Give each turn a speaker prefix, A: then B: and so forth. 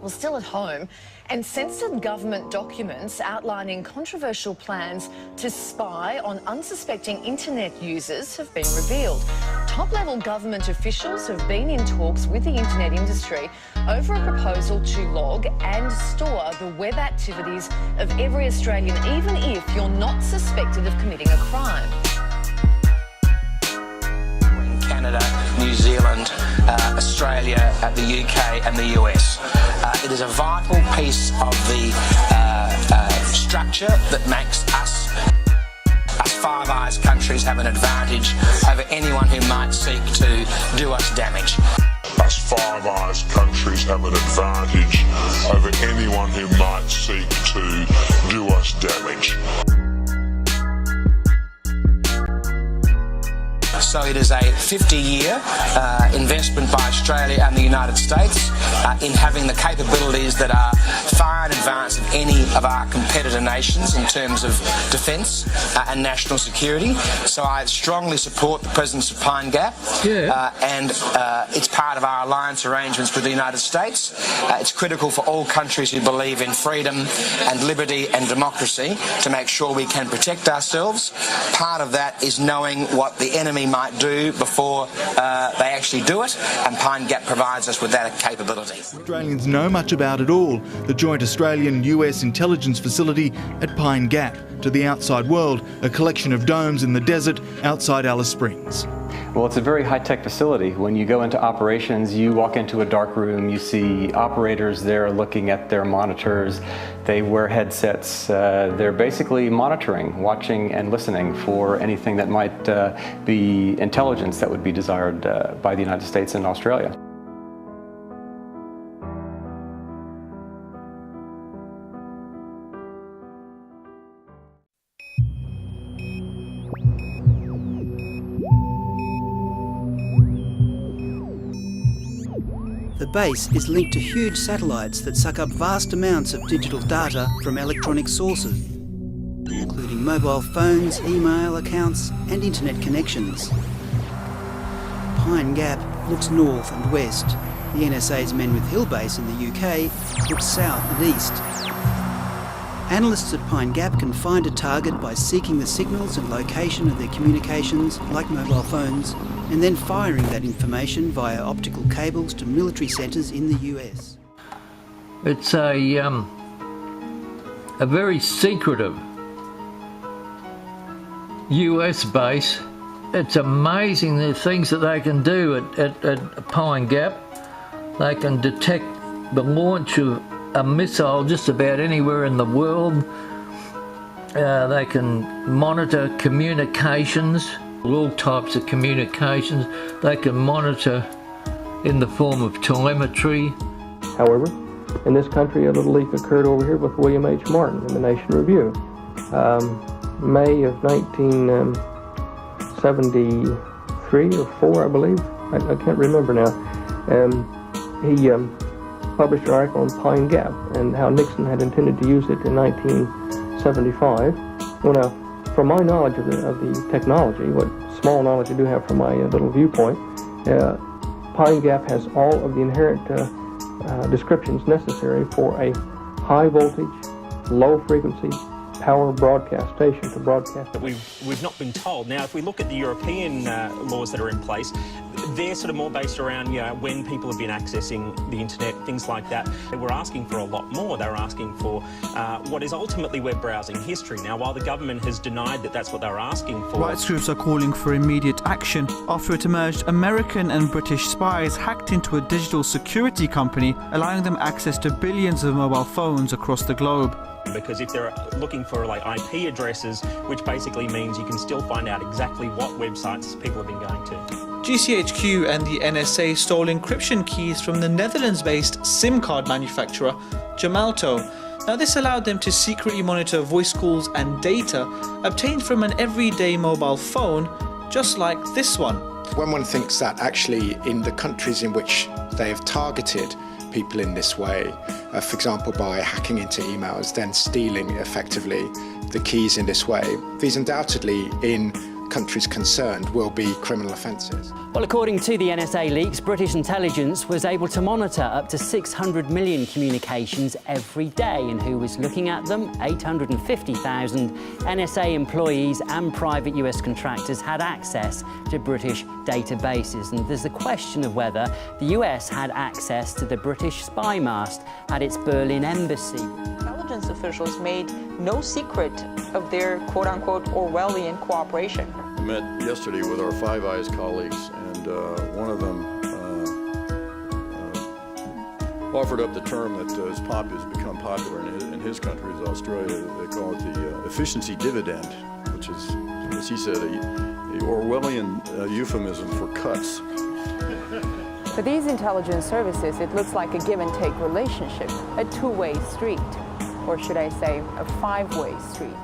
A: was still at home, and censored government documents outlining controversial plans to spy on unsuspecting internet users have been revealed. Top-level government officials have been in talks with the internet industry over a proposal to log and store the web activities of every Australian, even if you're not suspected of committing a crime.
B: Canada, New Zealand, Australia, the UK and the US. It is a vital piece of the structure that makes us Five Eyes countries have an advantage over anyone who might seek to do us damage.
C: Us Five Eyes countries have an advantage over anyone who might seek to do us damage.
B: So it is a 50-year investment by Australia and the United States in having the capabilities that are far in advance of any of our competitor nations in terms of defence and national security. So I strongly support the presence of Pine Gap, and it's part of our alliance arrangements with the United States. It's critical for all countries who believe in freedom and liberty and democracy to make sure we can protect ourselves. Part of that is knowing what the enemy might do before they actually do it, and Pine Gap provides us with that capability.
D: Australians know much about it all, the joint Australian-US intelligence facility at Pine Gap. To the outside world, a collection of domes in the desert outside Alice Springs.
E: Well, it's a very high-tech facility. When you go into operations, you walk into a dark room, you see operators there looking at their monitors. They wear headsets. They're basically monitoring, watching and listening for anything that might be intelligence that would be desired by the United States and Australia.
F: The base is linked to huge satellites that suck up vast amounts of digital data from electronic sources, including mobile phones, email accounts and internet connections. Pine Gap looks north and west. The NSA's Menwith Hill base in the UK looks south and east. Analysts at Pine Gap can find a target by seeking the signals and location of their communications, like mobile phones, and then firing that information via optical cables to military centres in the US.
G: It's a very secretive US base. It's amazing the things that they can do at Pine Gap. They can detect the launch of a missile just about anywhere in the world. They can monitor communications, all types of communications. They can monitor in the form of telemetry.
H: However, in this country, a little leak occurred over here with William H. Martin in the Nation Review. May of 1973 or 4, I believe. I can't remember now. He published an article on Pine Gap and how Nixon had intended to use it in 1975. Well, now, from my knowledge of the technology, what small knowledge I do have from my little viewpoint, Pine Gap has all of the inherent descriptions necessary for a high voltage, low frequency power broadcast station to broadcast.
I: We've not been told. Now, if we look at the European laws that are in place, they're sort of more based around, when people have been accessing the internet, things like that. They were asking for a lot more. They were asking for what is ultimately web browsing history. Now, while the government has denied that that's what they were asking for...
J: Rights groups are calling for immediate action after it emerged American and British spies hacked into a digital security company, allowing them access to billions of mobile phones across the globe.
I: Because if they're looking for IP addresses, which basically means you can still find out exactly what websites people have been going to.
J: GCHQ and the NSA stole encryption keys from the Netherlands-based SIM card manufacturer Gemalto. Now, this allowed them to secretly monitor voice calls and data obtained from an everyday mobile phone, just like this one.
K: When one thinks that actually in the countries in which they have targeted people in this way, for example by hacking into emails, then stealing effectively the keys in this way, these undoubtedly in countries concerned will be criminal offences.
L: Well, according to the NSA leaks, British intelligence was able to monitor up to 600 million communications every day. And who was looking at them? 850,000 NSA employees and private US contractors had access to British databases. And there's a question of whether the US had access to the British spy mast at its Berlin embassy.
M: Intelligence officials made no secret of their quote-unquote Orwellian cooperation.
N: I met yesterday with our Five Eyes colleagues, and one of them offered up the term that has become popular in his country, is Australia. They call it the efficiency dividend, which is, as he said, a Orwellian euphemism for cuts.
O: For these intelligence services, it looks like a give-and-take relationship, a two-way street, or should I say, a five-way street.